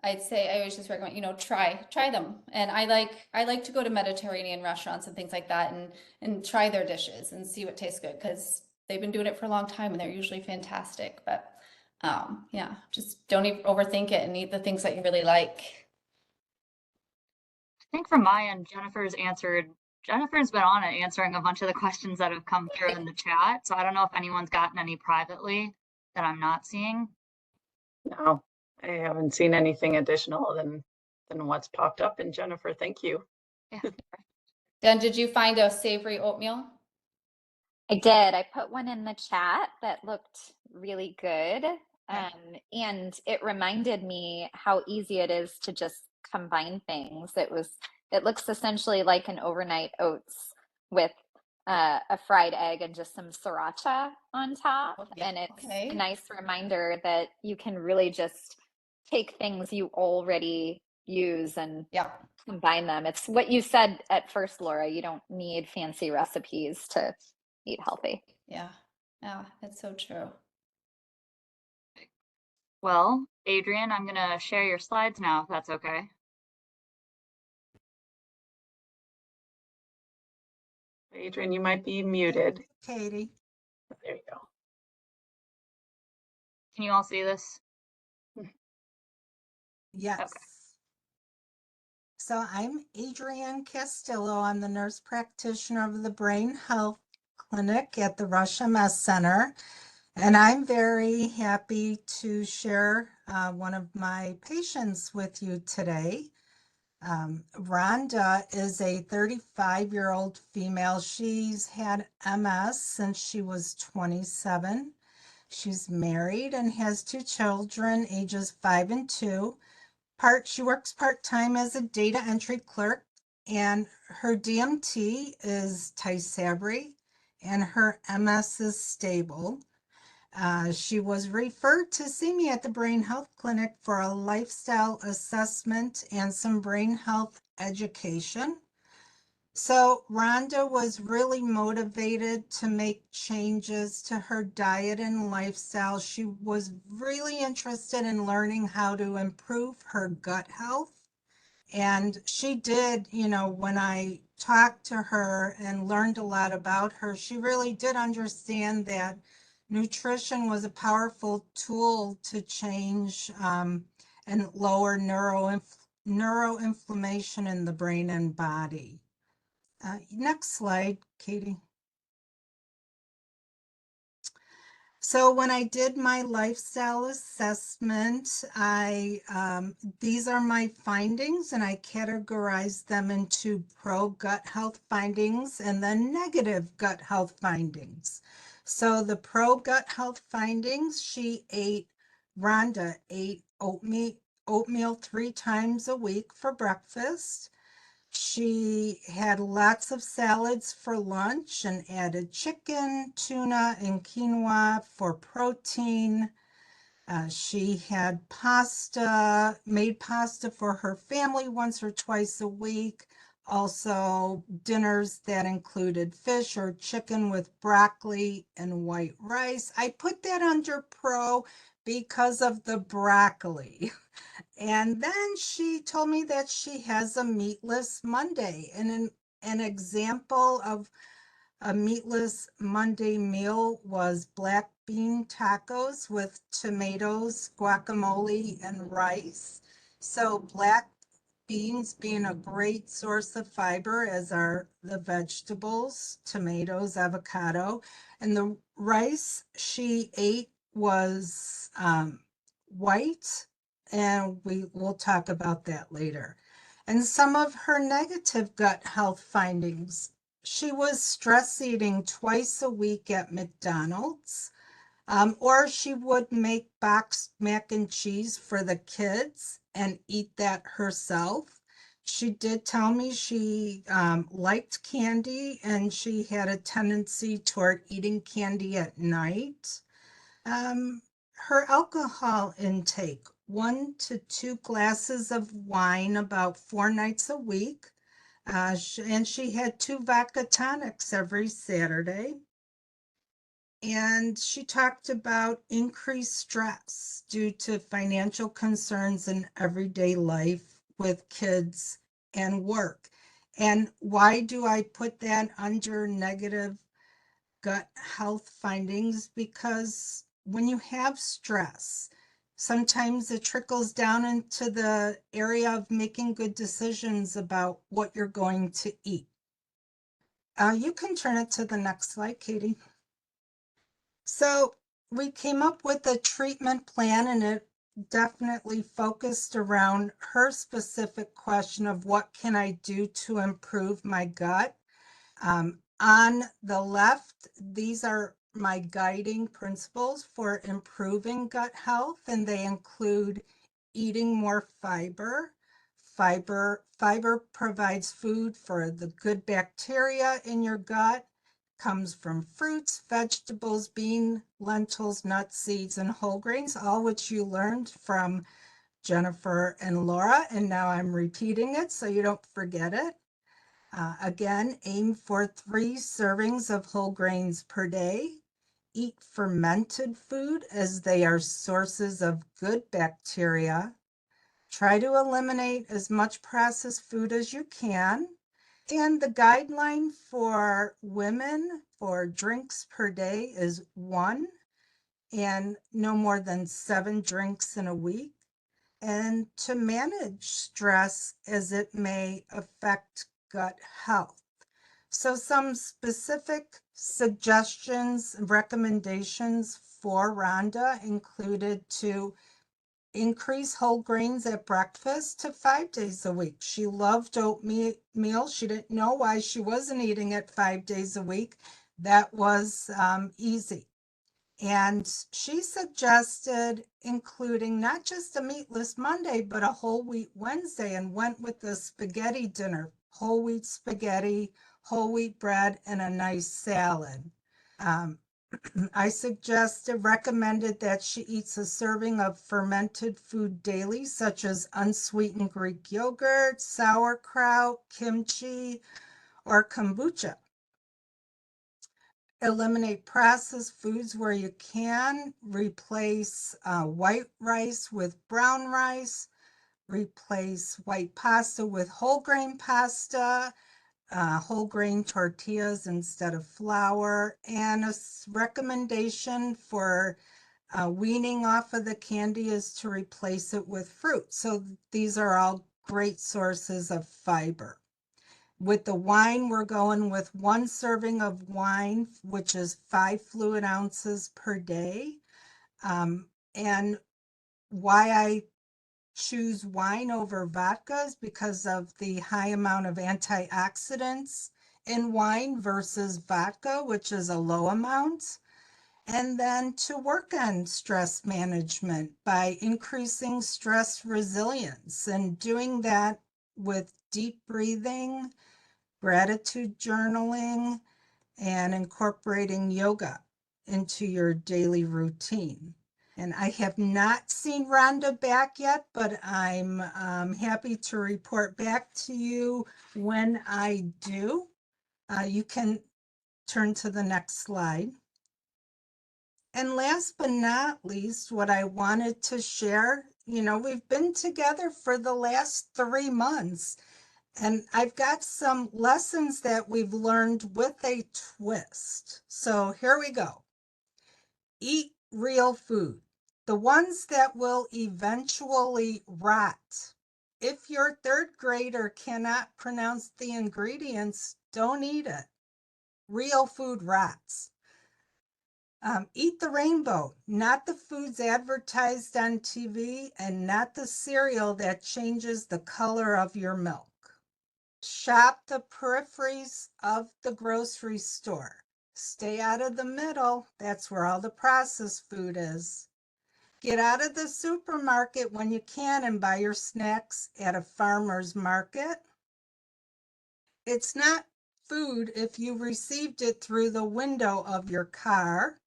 I'd say I always just recommend, you know, try them. And I like to go to Mediterranean restaurants and things like that and try their dishes and see what tastes good, because they've been doing it for a long time and they're usually fantastic. But yeah, just don't even overthink it and eat the things that you really like. think from my end, Jennifer's been on it answering a bunch of the questions that have come through in the chat. So I don't know if anyone's gotten any privately that I'm not seeing. No, I haven't seen anything additional than what's popped up. And Jennifer, thank you. Jen, did you find a savory oatmeal? I did. I put one in the chat that looked really good. Okay. And it reminded me how easy it is to just combine things. It looks essentially like an overnight oats with a fried egg and just some sriracha on top. Okay. And it's Okay. a nice reminder that you can really just take things you already use and Yeah. combine them. It's what you said at first, Laura. You don't need fancy recipes to eat healthy. Yeah. Yeah, it's so true. Well, Adrian, I'm gonna share your slides now, if that's okay. Adrian, you might be muted. Katie. There you go. Can you all see this? Yes. Okay. So I'm Adrienne Castillo. I'm the nurse practitioner of the Brain Health Clinic at the Rush MS Center. And I'm very happy to share one of my patients with you today. Rhonda is a 35-year-old female. She's had MS since she was 27. She's married and has 2 children, ages 5 and 2. She works part-time as a data entry clerk, and her DMT is Tysabri, and her MS is stable. She was referred to see me at the Brain Health Clinic for a lifestyle assessment and some brain health education. So Rhonda was really motivated to make changes to her diet and lifestyle. She was really interested in learning how to improve her gut health. And she did, when I talked to her and learned a lot about her, she really did understand that nutrition was a powerful tool to change and lower neuroinflammation in the brain and body. Next slide, Katie. So when I did my lifestyle assessment, these are my findings, and I categorized them into pro gut health findings and then negative gut health findings. So the pro gut health findings, Rhonda ate oatmeal 3 times a week for breakfast. She had lots of salads for lunch and added chicken, tuna, and quinoa for protein. She had made pasta for her family once or twice a week. Also, dinners that included fish or chicken with broccoli and white rice. I put that under pro because of the broccoli. And then she told me that she has a meatless Monday. And an example of a meatless Monday meal was black bean tacos with tomatoes, guacamole, and rice. So black beans being a great source of fiber, as are the vegetables, tomatoes, avocado. And the rice she ate was white, and we'll talk about that later. And some of her negative gut health findings. She was stress eating twice a week at McDonald's, or she would make boxed mac and cheese for the kids and eat that herself. She did tell me she liked candy, and she had a tendency toward eating candy at night. Her alcohol intake, 1 to 2 glasses of wine about 4 nights a week. And she had 2 vodka tonics every Saturday. And she talked about increased stress due to financial concerns in everyday life with kids and work. And why do I put that under negative gut health findings? Because when you have stress, Sometimes it trickles down into the area of making good decisions about what you're going to eat. You can turn it to the next slide, Katie. So we came up with a treatment plan, and it definitely focused around her specific question of what can I do to improve my gut. On the left, these are my guiding principles for improving gut health, and they include eating more fiber. Fiber provides food for the good bacteria in your gut, comes from fruits, vegetables, beans, lentils, nuts, seeds, and whole grains, all which you learned from Jennifer and Laura, and now I'm repeating it so you don't forget it. Again, aim for 3 servings of whole grains per day. Eat fermented food as they are sources of good bacteria. Try to eliminate as much processed food as you can. And the guideline for women for drinks per day is 1 and no more than 7 drinks in a week. And to manage stress as it may affect gut health. So some specific suggestions, recommendations for Rhonda included to increase whole grains at breakfast to 5 days a week. She loved oatmeal. She didn't know why she wasn't eating it 5 days a week. That was easy. And she suggested including not just a meatless Monday, but a whole wheat Wednesday, and went with the spaghetti dinner, whole wheat spaghetti, whole wheat bread, and a nice salad. I recommended that she eats a serving of fermented food daily, such as unsweetened Greek yogurt, sauerkraut, kimchi, or kombucha. Eliminate processed foods where you can. Replace white rice with brown rice. Replace white pasta with whole grain pasta. Whole grain tortillas instead of flour. And a recommendation for weaning off of the candy is to replace it with fruit. So these are all great sources of fiber. With the wine, we're going with 1 serving of wine, which is 5 fluid ounces per day. And why I choose wine over vodka is because of the high amount of antioxidants in wine versus vodka, which is a low amount. And then to work on stress management by increasing stress resilience and doing that with deep breathing, gratitude journaling, and incorporating yoga into your daily routine. And I have not seen Rhonda back yet, but I'm happy to report back to you when I do. You can turn to the next slide. And last but not least, what I wanted to share, we've been together for the last 3 months. And I've got some lessons that we've learned with a twist. So here we go. Eat real food, the ones that will eventually rot. If your 3rd grader cannot pronounce the ingredients, don't eat it. Real food rots. Eat the rainbow, not the foods advertised on TV, and not the cereal that changes the color of your milk. Shop the peripheries of the grocery store. Stay out of the middle. That's where all the processed food is. Get out of the supermarket when you can and buy your snacks at a farmer's market. It's not food if you received it through the window of your car.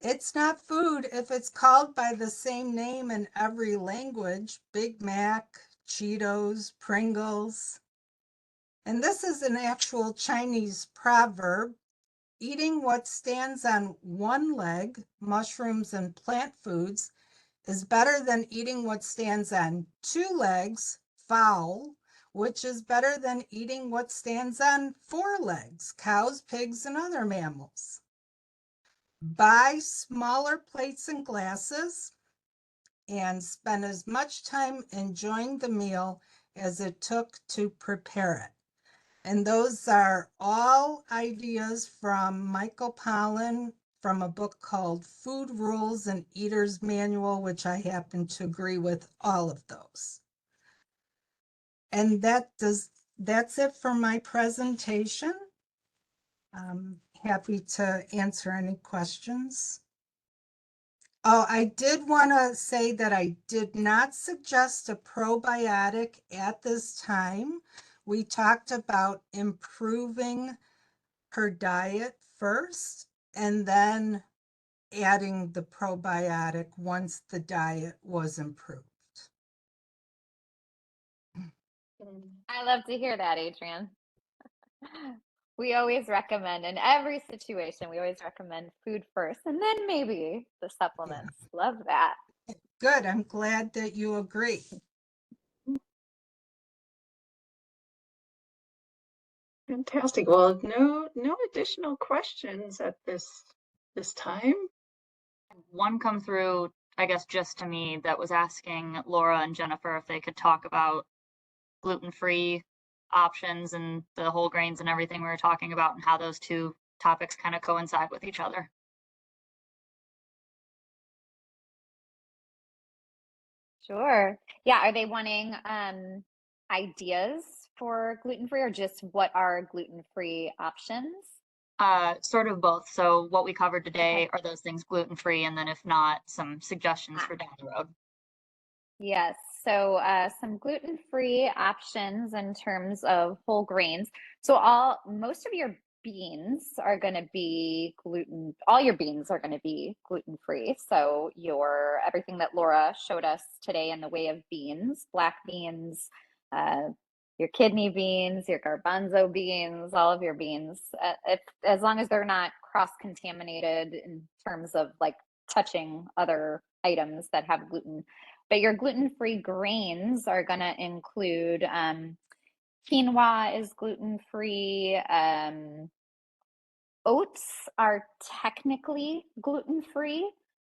It's not food if it's called by the same name in every language: Big Mac, Cheetos, Pringles. And this is an actual Chinese proverb. Eating what stands on 1 leg, mushrooms and plant foods, is better than eating what stands on 2 legs, fowl, which is better than eating what stands on 4 legs, cows, pigs, and other mammals. Buy smaller plates and glasses. and spend as much time enjoying the meal as it took to prepare it. And those are all ideas from Michael Pollan from a book called Food Rules and Eater's Manual, which I happen to agree with all of those. And that's it for my presentation. I'm happy to answer any questions. Oh, I did want to say that I did not suggest a probiotic at this time. We talked about improving her diet first and then adding the probiotic once the diet was improved. I love to hear that, Adrian. We always recommend, in every situation, we always recommend food first and then maybe the supplements. Love that. Good. I'm glad that you agree. Fantastic. Well, no additional questions at this time. One come through, I guess, just to me that was asking Laura and Jennifer if they could talk about gluten-free options and the whole grains and everything we were talking about and how those two topics kind of coincide with each other. Sure. Yeah. Are they wanting ideas for gluten-free or just what are gluten-free options? Sort of both. So what we covered today, are those things gluten-free? And then if not, some suggestions for down the road. Yes. So some gluten-free options in terms of whole grains. So most of your beans are going to be all your beans are going to be gluten-free. So everything that Laura showed us today in the way of beans, black beans, your kidney beans, your garbanzo beans, all of your beans, as long as they're not cross-contaminated in terms of like touching other items that have gluten. But your gluten-free grains are going to include quinoa is gluten-free. Oats are technically gluten-free.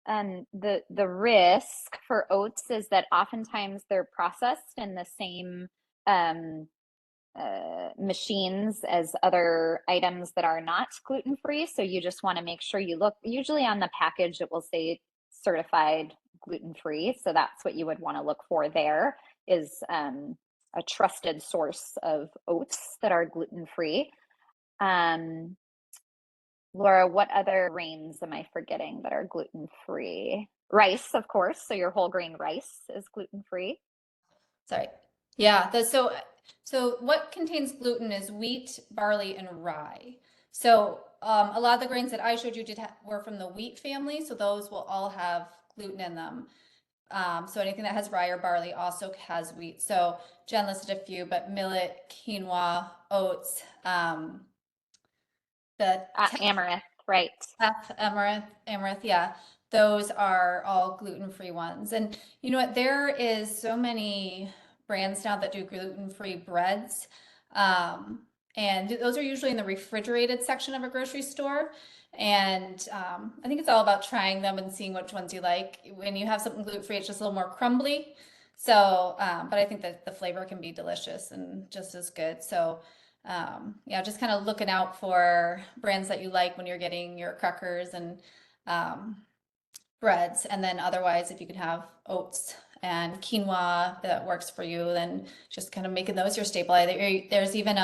The risk for oats is that oftentimes they're processed in the same machines as other items that are not gluten-free. So you just want to make sure you look, usually on the package, it will say certified gluten-free. So that's what you would want to look for there is a trusted source of oats that are gluten-free. Laura, what other grains am I forgetting that are gluten-free? Rice, of course. So your whole grain rice is gluten-free. Sorry. Yeah. So what contains gluten is wheat, barley, and rye. So a lot of the grains that I showed you were from the wheat family. So those will all have gluten in them. So anything that has rye or barley also has wheat. So Jen listed a few, but millet, quinoa, oats, Amaranth, right? Amaranth, yeah. Those are all gluten-free ones. And you know what? There is so many brands now that do gluten-free breads. And those are usually in the refrigerated section of a grocery store. And I think it's all about trying them and seeing which ones you like. When you have something gluten-free, it's just a little more crumbly. So, but I think that the flavor can be delicious and just as good. So, yeah, just kind of looking out for brands that you like when you're getting your crackers and breads. And then otherwise, if you can have oats and quinoa that works for you, then just kind of making those your staple. There's even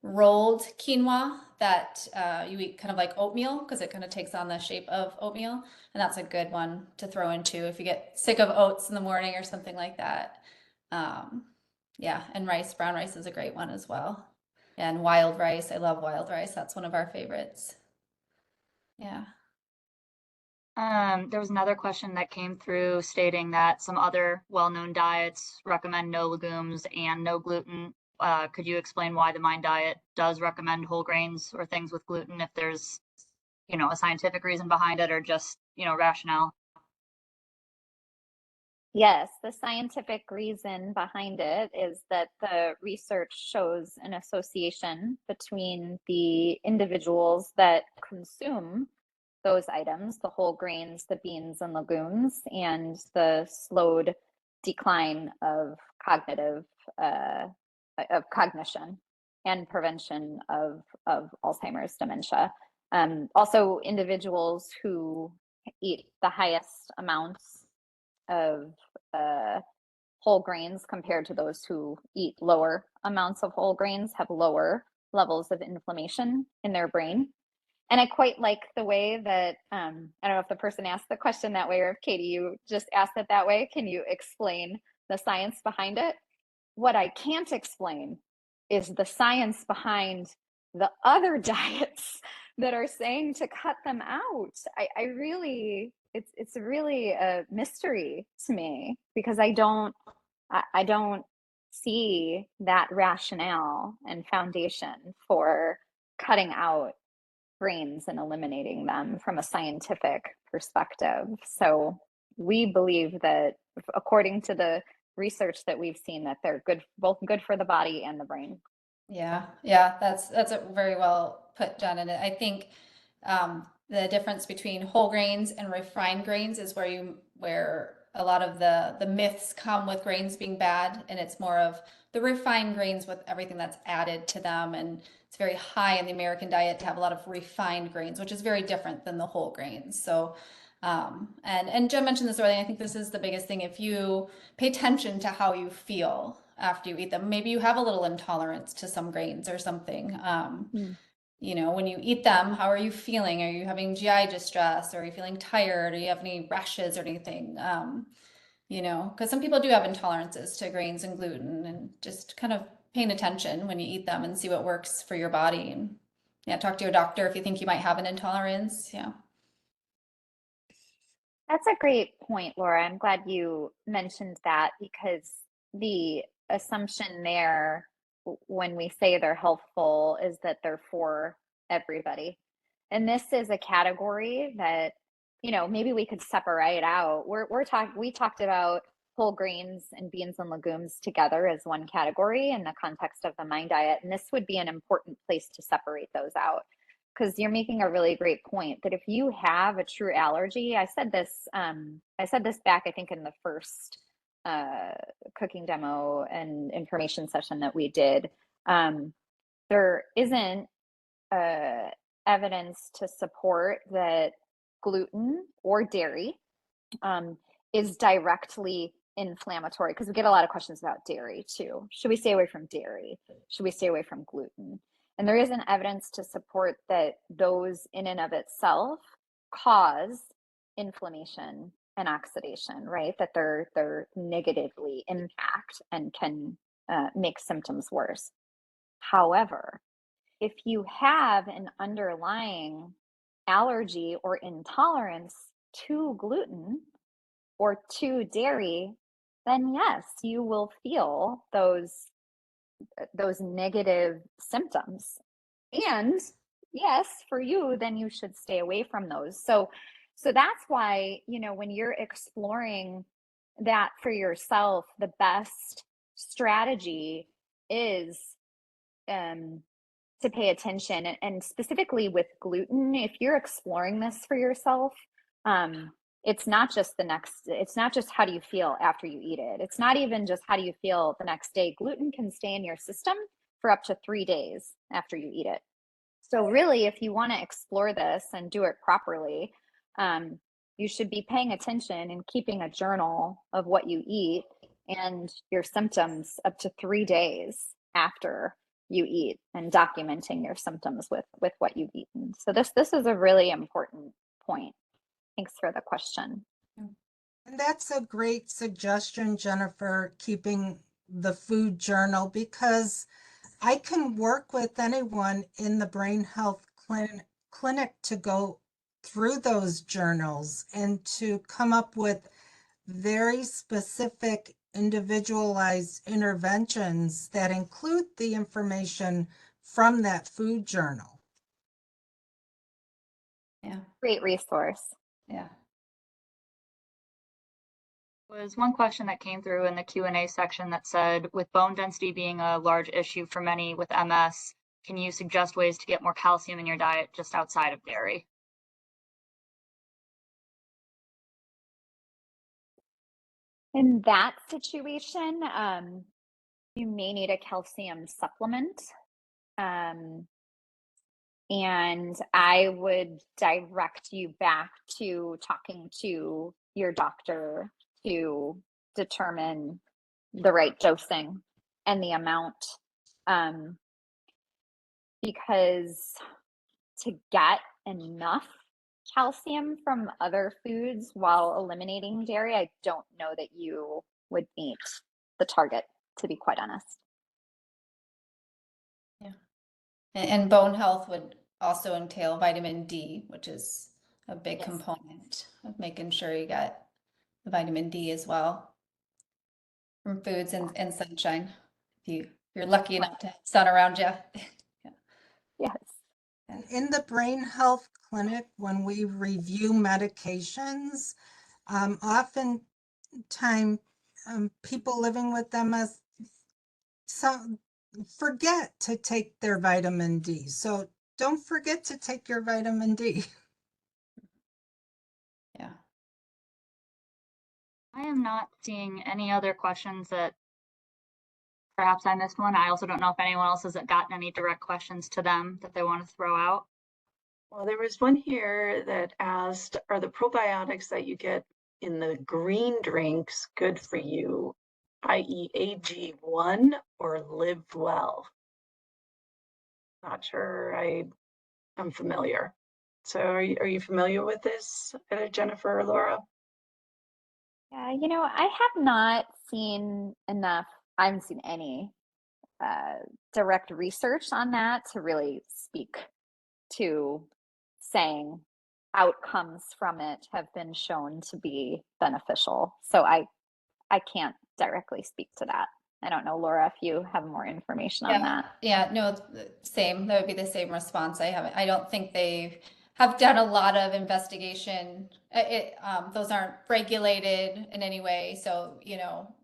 rolled quinoa that you eat kind of like oatmeal because it kind of takes on the shape of oatmeal. And that's a good one to throw into if you get sick of oats in the morning or something like that. Yeah, and brown rice is a great one as well. And wild rice, I love wild rice. That's one of our favorites. Yeah. There was another question that came through stating that some other well-known diets recommend no legumes and no gluten. Could you explain why the Mind Diet does recommend whole grains or things with gluten if there's, a scientific reason behind it or just, rationale? Yes, the scientific reason behind it is that the research shows an association between the individuals that consume those items, the whole grains, the beans and legumes, and the slowed decline of cognition and prevention of Alzheimer's dementia. Also, individuals who eat the highest amounts of whole grains compared to those who eat lower amounts of whole grains have lower levels of inflammation in their brain. And I quite like the way that, I don't know if the person asked the question that way or if Katie, you just asked it that way. Can you explain the science behind it? What I can't explain is the science behind the other diets that are saying to cut them out. I really, it's really a mystery to me because I don't see that rationale and foundation for cutting out grains and eliminating them from a scientific perspective. So we believe that according to the research that we've seen that they're good, both good for the body and the brain. Yeah, that's a very well put, Jen. And I think the difference between whole grains and refined grains is where a lot of the myths come with grains being bad, and it's more of the refined grains with everything that's added to them. And it's very high in the American diet to have a lot of refined grains, which is very different than the whole grains. So and Jen mentioned this earlier. I think this is the biggest thing. If you pay attention to how you feel after you eat them, maybe you have a little intolerance to some grains or something. You know, when you eat them, how are you feeling? Are you having GI distress? Or are you feeling tired? Or do you have any rashes or anything? You know, because some people do have intolerances to grains and gluten, and just kind of paying attention when you eat them and see what works for your body. And yeah, talk to your doctor if you think you might have an intolerance. Yeah. That's a great point, Laura. I'm glad you mentioned that because the assumption there when we say they're healthful is that they're for everybody. And this is a category that, you know, maybe we could separate out. We talked about whole grains and beans and legumes together as one category in the context of the Mind Diet. And this would be an important place to separate those out. Because you're making a really great point that if you have a true allergy, I said this back, I think in the first cooking demo and information session that we did. There isn't evidence to support that gluten or dairy is directly inflammatory, because we get a lot of questions about dairy too. Should we stay away from dairy? Should we stay away from gluten? And there isn't evidence to support that those in and of itself cause inflammation and oxidation, right? That they're negatively impact and can make symptoms worse. However, if you have an underlying allergy or intolerance to gluten or to dairy, then yes, you will feel those negative symptoms. And yes, for you, then you should stay away from those. So that's why, you know, when you're exploring that for yourself, the best strategy is to pay attention. And specifically with gluten, if you're exploring this for yourself, it's not just how do you feel after you eat it. It's not even just how do you feel the next day. Gluten can stay in your system for up to 3 days after you eat it. So really, if you want to explore this and do it properly, you should be paying attention and keeping a journal of what you eat and your symptoms up to 3 days after you eat, and documenting your symptoms with what you've eaten. So this is a really important point. Thanks for the question. And that's a great suggestion, Jennifer, keeping the food journal, because I can work with anyone in the brain health clinic to go through those journals and to come up with very specific individualized interventions that include the information from that food journal. Yeah. Great resource. Yeah. Was one question that came through in the Q&A section that said, with bone density being a large issue for many with MS, can you suggest ways to get more calcium in your diet just outside of dairy? In that situation, you may need a calcium supplement. And I would direct you back to talking to your doctor to determine the right dosing and the amount. Because to get enough calcium from other foods while eliminating dairy, I don't know that you would meet the target, to be quite honest. Yeah. And bone health would also entail vitamin D, which is a big Yes. component of making sure you get the vitamin D as well from foods and sunshine. If you're lucky enough to have sun around you. Yes. In the brain health clinic, when we review medications, oftentimes people living with MS forget to take their vitamin D. So don't forget to take your vitamin D. Yeah. I am not seeing any other questions that perhaps I missed one. I also don't know if anyone else has gotten any direct questions to them that they want to throw out. Well, there was one here that asked, are the probiotics that you get in the green drinks good for you, i.e. AG1 or Live Well? Not sure I'm familiar. So are you familiar with this, Jennifer or Laura? Yeah, I have not seen enough, I haven't seen any direct research on that to really speak to saying outcomes from it have been shown to be beneficial. So I can't directly speak to that. I don't know, Laura, if you have more information on that. Yeah, no, same. That would be the same response. I don't think they have done a lot of investigation. Those aren't regulated in any way. So,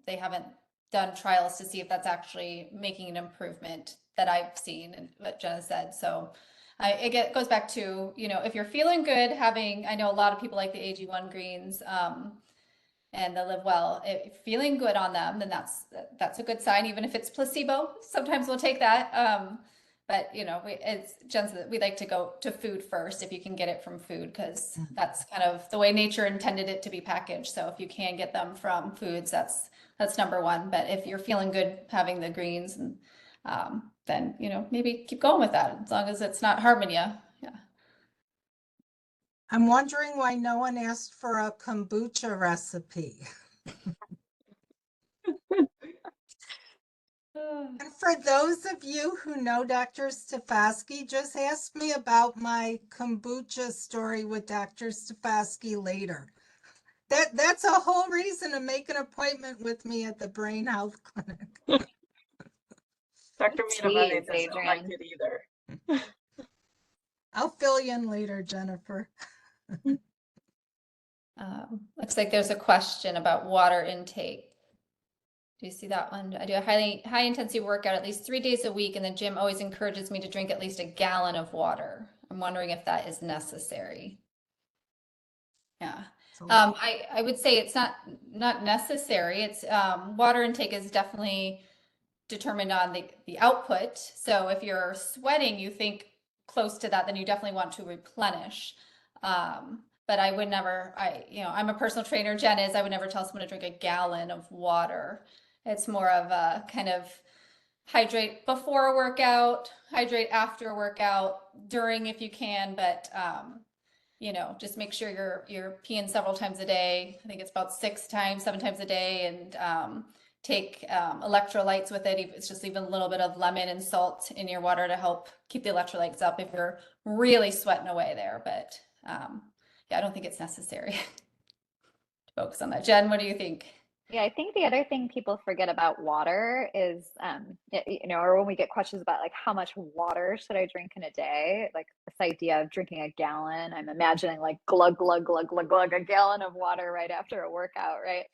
they haven't done trials to see if that's actually making an improvement that I've seen and what Jenna said. So it goes back to, if you're feeling good, I know a lot of people like the AG1 greens, and they Live Well. If feeling good on them, then that's a good sign, even if it's placebo. Sometimes we'll take that. But as Jen said, we like to go to food first if you can get it from food, because that's kind of the way nature intended it to be packaged. So if you can get them from foods, that's number one. But if you're feeling good having the greens, and then maybe keep going with that as long as it's not harming you. Yeah. I'm wondering why no one asked for a kombucha recipe. And for those of you who know Dr. Stefasky, just ask me about my kombucha story with Dr. Stefasky later. That's a whole reason to make an appointment with me at the Brain Health Clinic. Dr. Miedemanneh Please, doesn't like Adrian. it either. I'll fill you in later, Jennifer. Looks like there's a question about water intake. Do you see that one? I do a high intensity workout at least 3 days a week, and the gym always encourages me to drink at least a gallon of water. I'm wondering if that is necessary. Yeah. I would say it's not necessary. It's water intake is definitely determined on the output. So if you're sweating, you think close to that, then you definitely want to replenish. But I would never, I'm a personal trainer, Jen is, I would never tell someone to drink a gallon of water. It's more of a kind of hydrate before a workout, hydrate after a workout, during if you can, but just make sure you're peeing several times a day. I think it's about 7 times a day, and take electrolytes with it. It's just leave a little bit of lemon and salt in your water to help keep the electrolytes up if you're really sweating away there. But yeah, I don't think it's necessary to focus on that. Jen, what do you think? Yeah, I think the other thing people forget about water is, or when we get questions about like how much water should I drink in a day, like this idea of drinking a gallon, I'm imagining like glug, glug, glug, glug, glug, a gallon of water right after a workout, right?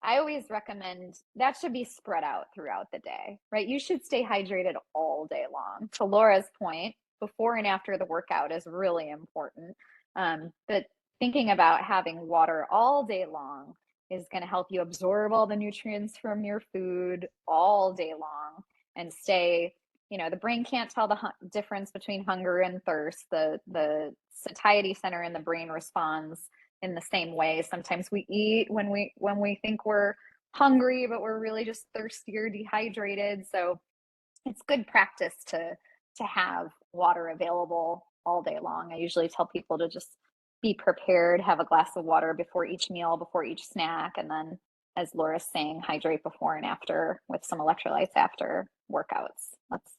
I always recommend that should be spread out throughout the day, right? You should stay hydrated all day long. To Laura's point, before and after the workout is really important. But thinking about having water all day long is going to help you absorb all the nutrients from your food all day long and stay, you know, the brain can't tell the difference between hunger and thirst. The satiety center in the brain responds in the same way. Sometimes we eat when we think we're hungry, but we're really just thirsty or dehydrated. So it's good practice to have water available all day long. I usually tell people to just be prepared, have a glass of water before each meal, before each snack, and then, as Laura's saying, hydrate before and after with some electrolytes after workouts. That's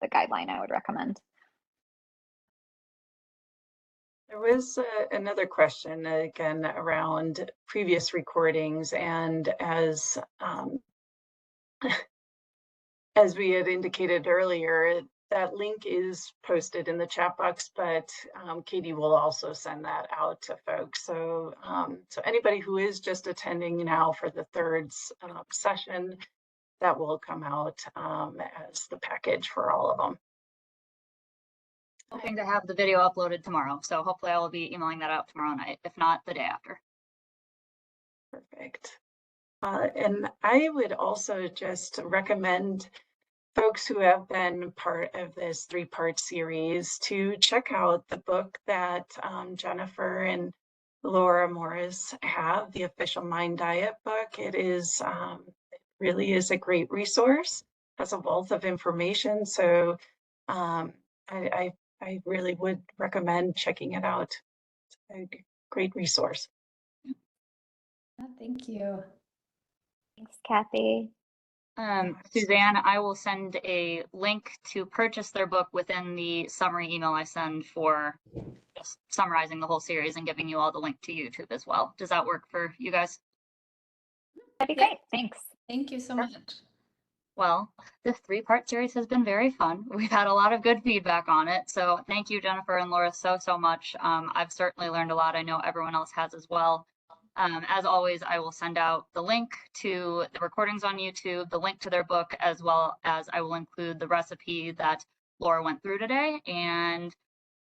the guideline I would recommend. There was another question again around previous recordings, and as as we had indicated earlier, that link is posted in the chat box, but Katie will also send that out to folks. So, so anybody who is just attending now for the third session, that will come out as the package for all of them. Hoping to have the video uploaded tomorrow. So hopefully I will be emailing that out tomorrow night, if not the day after. Perfect. And I would also just recommend folks who have been part of this 3-part series to check out the book that Jennifer and Laura Morris have, the Official Mind Diet book. It is it really is a great resource, has a wealth of information. So I really would recommend checking it out. It's a great resource. Yeah, thank you. Thanks, Kathy. Suzanne, I will send a link to purchase their book within the summary email I send for just summarizing the whole series and giving you all the link to YouTube as well. Does that work for you guys? That'd be Yeah. great. Thanks. Thank you so much. Well, this 3-part series has been very fun. We've had a lot of good feedback on it. So thank you, Jennifer and Laura, so much. I've certainly learned a lot. I know everyone else has as well. As always, I will send out the link to the recordings on YouTube, the link to their book, as well as I will include the recipe that Laura went through today. And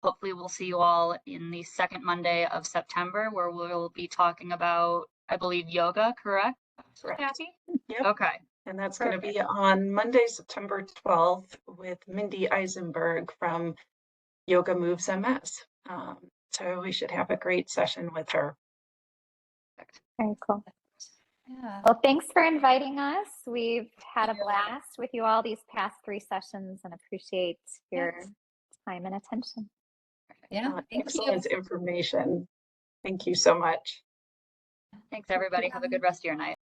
hopefully we'll see you all in the second Monday of September, where we'll be talking about, I believe, yoga, correct? Correct. Kathy? Yep. Okay. And that's going to be on Monday, September 12th with Mindy Eisenberg from Yoga Moves MS. So we should have a great session with her. Very cool. Yeah. Well, thanks for inviting us. We've had a blast with you all these past 3 sessions and appreciate your Yes. time and attention. Yeah. Thank you. Excellent information. Thank you so much. Thanks, everybody. Have a good rest of your night.